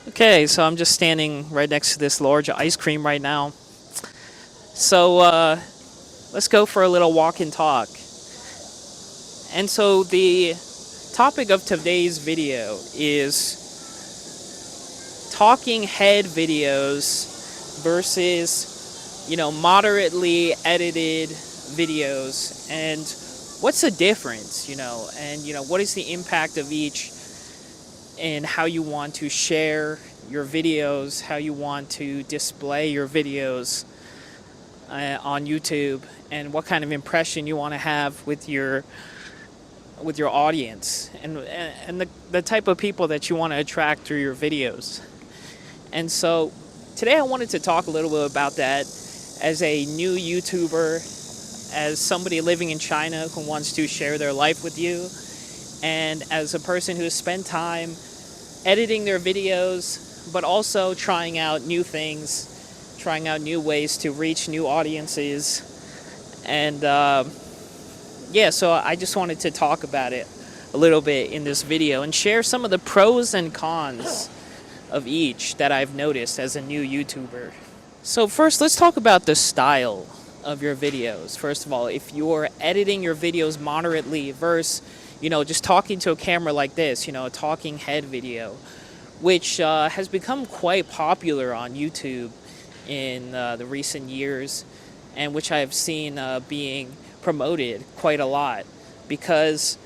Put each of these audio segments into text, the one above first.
Okay, so I'm just standing right next to this large ice cream right now. So let's go for a little walk and talk. And so the topic of today's video is talking head videos versus, moderately edited videos, and what's the difference, and what is the impact of each in how you want to share your videos, how you want to display your videos on YouTube, and what kind of impression you want to have with your audience, and the type of people that you want to attract through your videos. And so today I wanted to talk a little bit about that as a new YouTuber, as somebody living in China who wants to share their life with you, and as a person who has spent time editing their videos, but also trying out new things, trying out new ways to reach new audiences. And yeah, so I just wanted to talk about it a little bit in this video and share some of the pros and cons of each that I've noticed as a new YouTuber. So first, let's talk about the style of your videos. First of all, if you're editing your videos moderately versus, just talking to a camera like this, a talking head video, which has become quite popular on YouTube in the recent years, and which I've seen being promoted quite a lot, because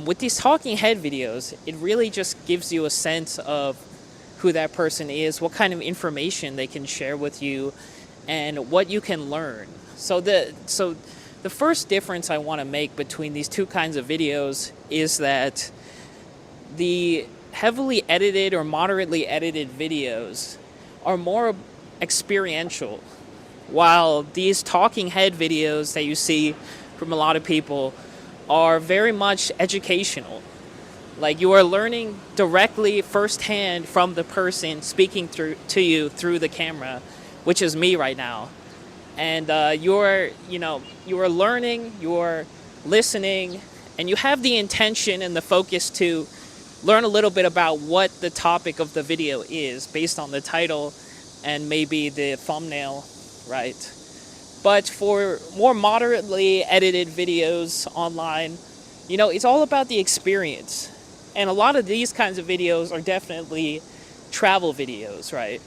with these talking head videos, it really just gives you a sense of who that person is, what kind of information they can share with you, and what you can learn. So the first difference I want to make between these two kinds of videos is that the heavily edited or moderately edited videos are more experiential, while these talking head videos that you see from a lot of people are very much educational. Like, you are learning directly firsthand from the person speaking to you through the camera, which is me right now. And you are learning, you're listening, and you have the intention and the focus to learn a little bit about what the topic of the video is based on the title and maybe the thumbnail, right? But for more moderately edited videos online, it's all about the experience. And a lot of these kinds of videos are definitely travel videos, right?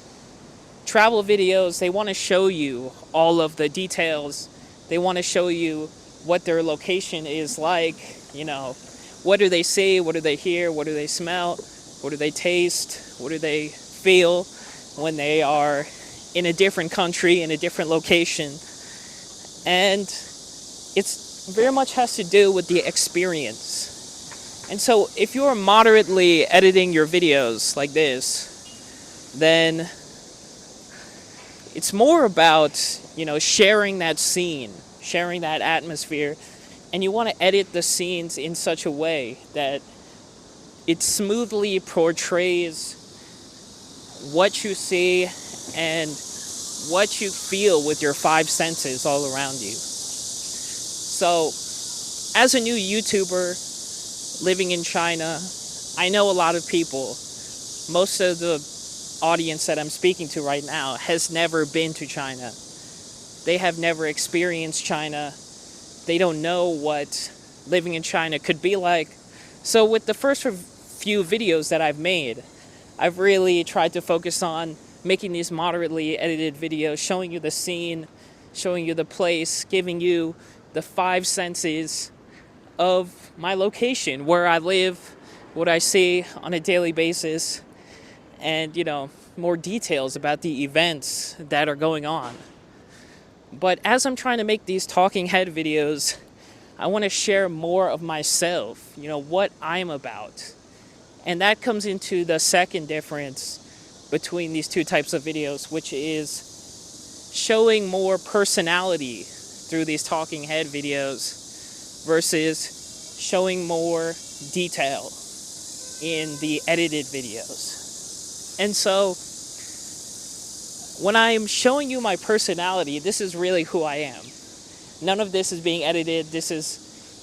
Travel videos, they want to show you all of the details. They want to show you what their location is like, what do they see, what do they hear, what do they smell, what do they taste, what do they feel when they are in a different country, in a different location. And it's very much has to do with the experience. And so if you're moderately editing your videos like this, then it's more about, sharing that scene, sharing that atmosphere, and you want to edit the scenes in such a way that it smoothly portrays what you see and what you feel with your five senses all around you. So, as a new YouTuber living in China, I know a lot of people. Most of the audience that I'm speaking to right now has never been to China. They have never experienced China. They don't know what living in China could be like. So with the first few videos that I've made, I've really tried to focus on making these moderately edited videos, showing you the scene, showing you the place, giving you the five senses of my location, where I live, what I see on a daily basis, and, more details about the events that are going on. But as I'm trying to make these talking head videos, I want to share more of myself, what I'm about. And that comes into the second difference between these two types of videos, which is showing more personality through these talking head videos versus showing more detail in the edited videos. And so when I'm showing you my personality, this is really who I am. None of this is being edited. This is,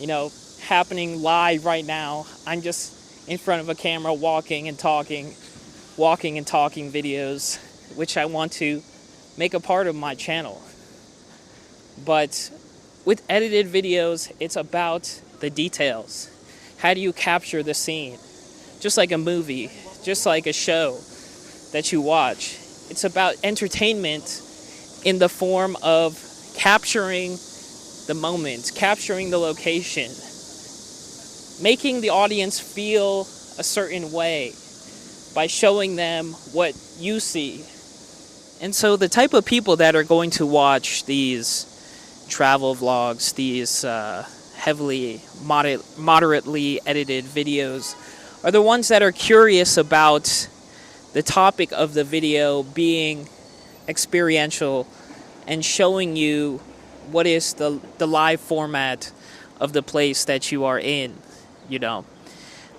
happening live right now. I'm just in front of a camera walking and talking videos, which I want to make a part of my channel. But with edited videos, it's about the details. How do you capture the scene? Just like a movie, just like a show that you watch. It's about entertainment in the form of capturing the moment, capturing the location, making the audience feel a certain way by showing them what you see. And so the type of people that are going to watch these travel vlogs, these heavily, moderately edited videos, are the ones that are curious about the topic of the video being experiential and showing you what is the live format of the place that you are in, you know,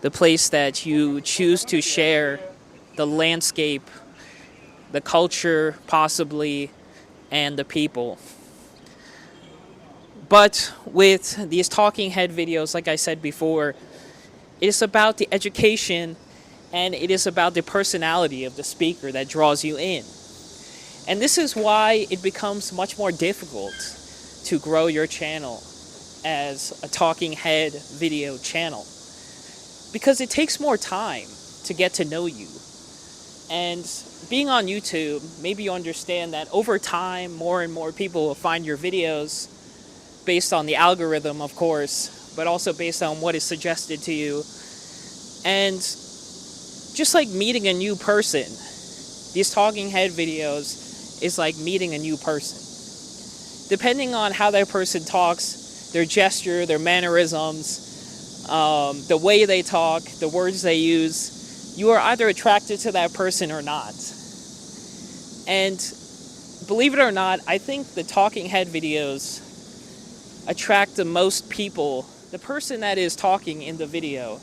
the place that you choose to share, the landscape, the culture, possibly, and the people. But with these talking head videos, like I said before, it is about the education and it is about the personality of the speaker that draws you in. And this is why it becomes much more difficult to grow your channel as a talking head video channel, because it takes more time to get to know you. And being on YouTube, maybe you understand that over time, more and more people will find your videos based on the algorithm, of course, but also based on what is suggested to you. And just like meeting a new person, these talking head videos is like meeting a new person. Depending on how that person talks, their gesture, their mannerisms, the way they talk, the words they use, you are either attracted to that person or not. And believe it or not, I think the talking head videos attract the most people. The person that is talking in the video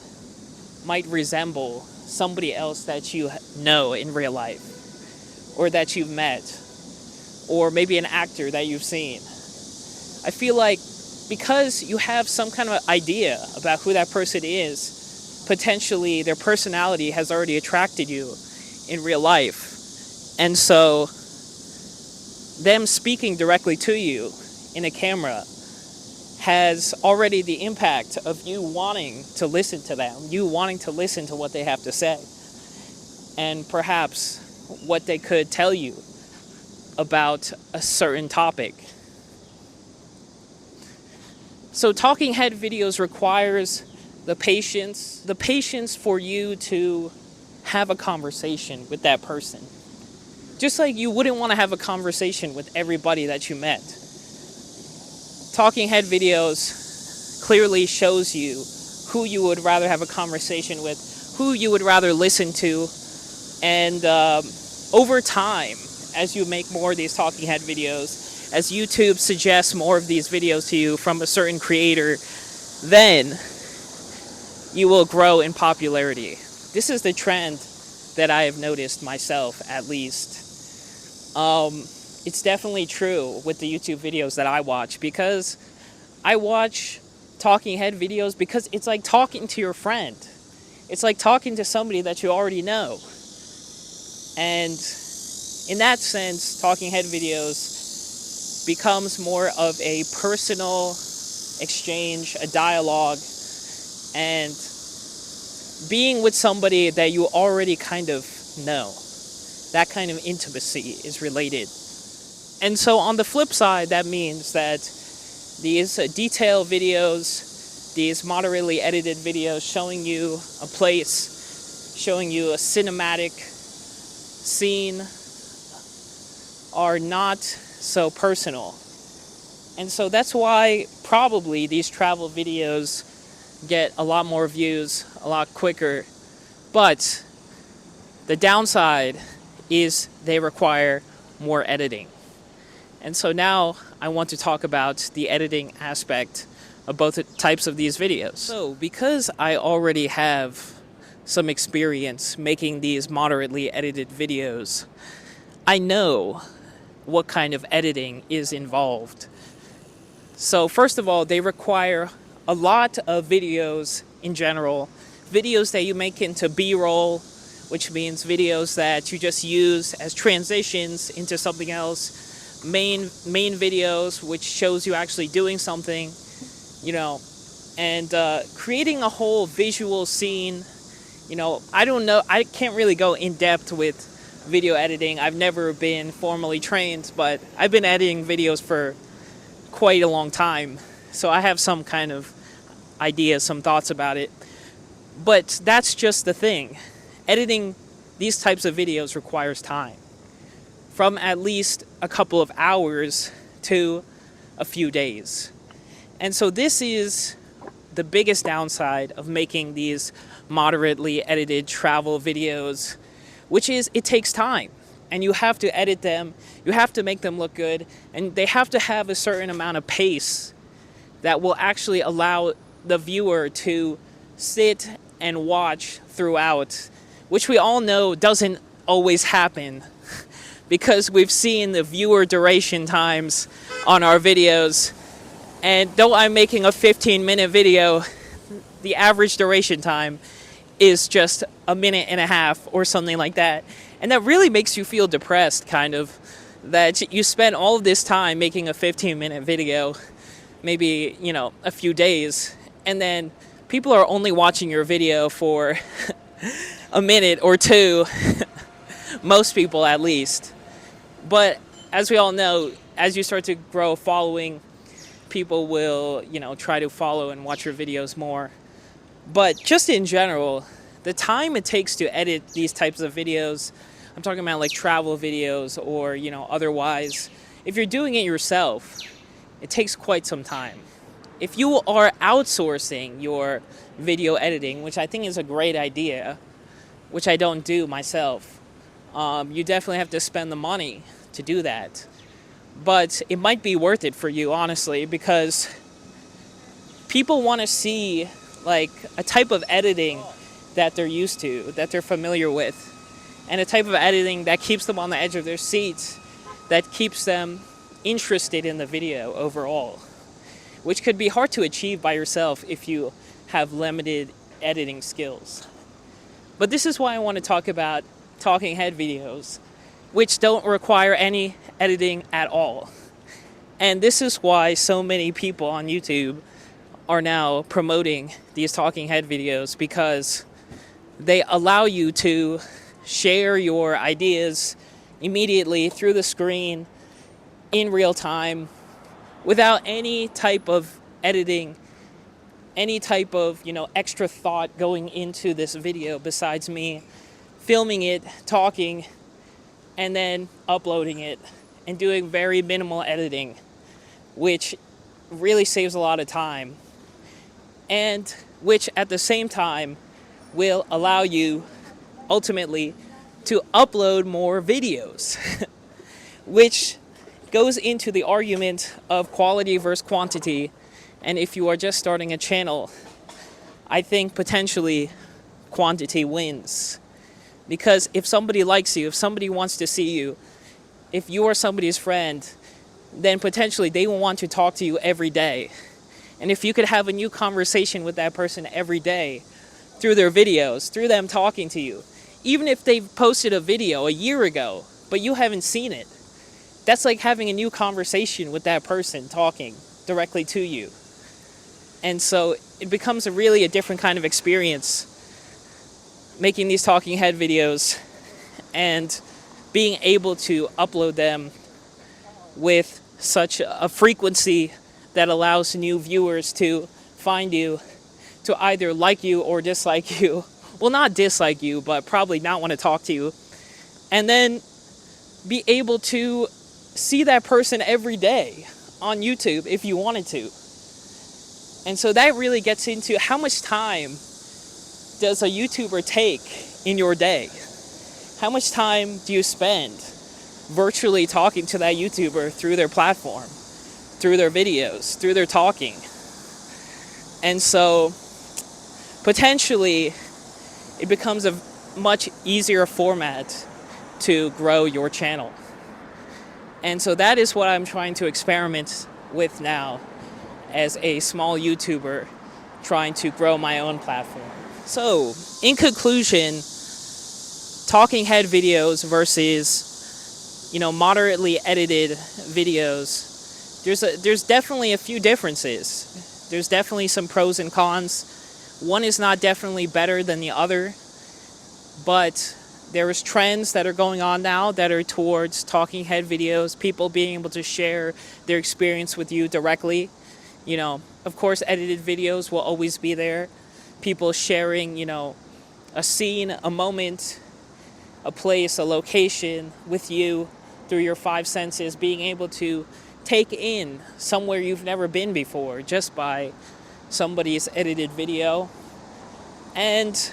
might resemble somebody else that you know in real life, or that you've met, or maybe an actor that you've seen. I feel like because you have some kind of idea about who that person is, potentially their personality has already attracted you in real life. And so them speaking directly to you in a camera has already the impact of you wanting to listen to them, you wanting to listen to what they have to say, and perhaps what they could tell you about a certain topic. So talking head videos requires the patience for you to have a conversation with that person. Just like you wouldn't want to have a conversation with everybody that you met. Talking head videos clearly shows you who you would rather have a conversation with, who you would rather listen to, and over time, as you make more of these talking head videos, as YouTube suggests more of these videos to you from a certain creator, then you will grow in popularity. This is the trend that I have noticed myself, at least. It's definitely true with the YouTube videos that I watch, because I watch talking head videos because it's like talking to your friend. It's like talking to somebody that you already know. And in that sense, talking head videos becomes more of a personal exchange, a dialogue, and being with somebody that you already kind of know. That kind of intimacy is related. And so on the flip side, that means that these detailed videos, these moderately edited videos showing you a place, showing you a cinematic scene, are not so personal. And so that's why probably these travel videos get a lot more views a lot quicker. But the downside is they require more editing. And so now I want to talk about the editing aspect of both types of these videos. So because I already have some experience making these moderately edited videos, I know what kind of editing is involved. So first of all, they require a lot of videos in general, videos that you make into B-roll, which means videos that you just use as transitions into something else, main videos, which shows you actually doing something, you know, and creating a whole visual scene. You know, I don't know, I can't really go in depth with video editing. I've never been formally trained, but I've been editing videos for quite a long time, so I have some kind of ideas, some thoughts about it. But that's just the thing. Editing these types of videos requires time, from at least a couple of hours to a few days. And so this is the biggest downside of making these moderately edited travel videos, which is it takes time. And you have to edit them, you have to make them look good, and they have to have a certain amount of pace that will actually allow the viewer to sit and watch throughout, which we all know doesn't always happen because we've seen the viewer duration times on our videos. And though I'm making a 15-minute video, the average duration time is just a minute and a half or something like that. And that really makes you feel depressed, kind of, that you spent all of this time making a 15-minute video, maybe, you know, a few days, and then people are only watching your video for a minute or two, most people at least. But as we all know, as you start to grow a following, people will, you know, try to follow and watch your videos more. But just in general, the time it takes to edit these types of videos, I'm talking about like travel videos or, you know, otherwise, if you're doing it yourself, it takes quite some time. If you are outsourcing your video editing, which I think is a great idea, which I don't do myself, you definitely have to spend the money to do that. But it might be worth it for you, honestly, because people want to see like a type of editing that they're used to, that they're familiar with, and a type of editing that keeps them on the edge of their seats, that keeps them interested in the video overall, which could be hard to achieve by yourself if you have limited editing skills. But this is why I want to talk about talking head videos, which don't require any editing at all. And this is why so many people on YouTube are now promoting these talking head videos, because they allow you to share your ideas immediately through the screen in real time without any type of editing, any type of, you know, extra thought going into this video besides me filming it, talking, and then uploading it and doing very minimal editing, which really saves a lot of time, and which at the same time will allow you ultimately to upload more videos, which goes into the argument of quality versus quantity. And if you are just starting a channel, I think potentially quantity wins. Because if somebody likes you, if somebody wants to see you, if you are somebody's friend, then potentially they will want to talk to you every day. And if you could have a new conversation with that person every day through their videos, through them talking to you, even if they've posted a video a year ago, but you haven't seen it, that's like having a new conversation with that person talking directly to you. And so it becomes a different kind of experience making these talking head videos and being able to upload them with such a frequency that allows new viewers to find you, to either like you or dislike you. Well, not dislike you, but probably not want to talk to you. And then be able to see that person every day on YouTube if you wanted to. And so that really gets into how much time does a YouTuber take in your day? How much time do you spend virtually talking to that YouTuber through their platform, through their videos, through their talking? And so potentially it becomes a much easier format to grow your channel. And so that is what I'm trying to experiment with now as a small YouTuber, trying to grow my own platform. So, in conclusion, talking head videos versus, moderately edited videos, there's definitely a few differences. There's definitely some pros and cons. One is not definitely better than the other, but there's trends that are going on now that are towards talking head videos, people being able to share their experience with you directly. Of course, edited videos will always be there. People sharing, a scene, a moment, a place, a location with you through your five senses, being able to take in somewhere you've never been before just by somebody's edited video, and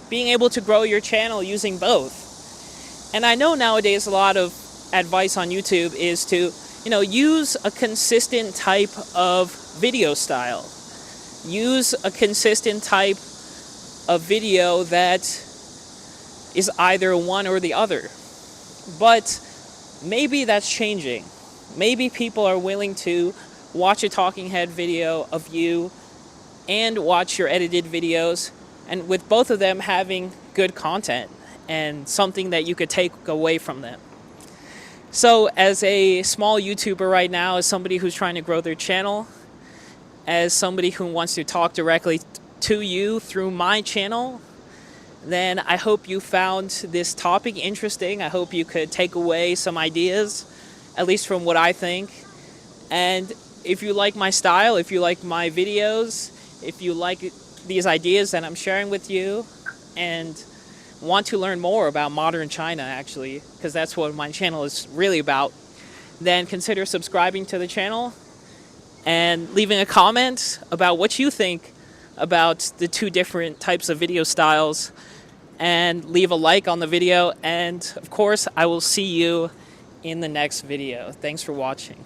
being able to grow your channel using both. And I know nowadays a lot of advice on YouTube is to, use a consistent type of video style. Use a consistent type of video that is either one or the other. But maybe that's changing. Maybe people are willing to watch a talking head video of you and watch your edited videos, and with both of them having good content and something that you could take away from them. So as a small YouTuber right now, as somebody who's trying to grow their channel, as somebody who wants to talk directly to you through my channel, then I hope you found this topic interesting. I hope you could take away some ideas, at least from what I think. And if you like my style, if you like my videos, if you like these ideas that I'm sharing with you, and want to learn more about modern China, actually, because that's what my channel is really about, then consider subscribing to the channel and leaving a comment about what you think about the two different types of video styles, and leave a like on the video. And of course, I will see you in the next video. Thanks for watching.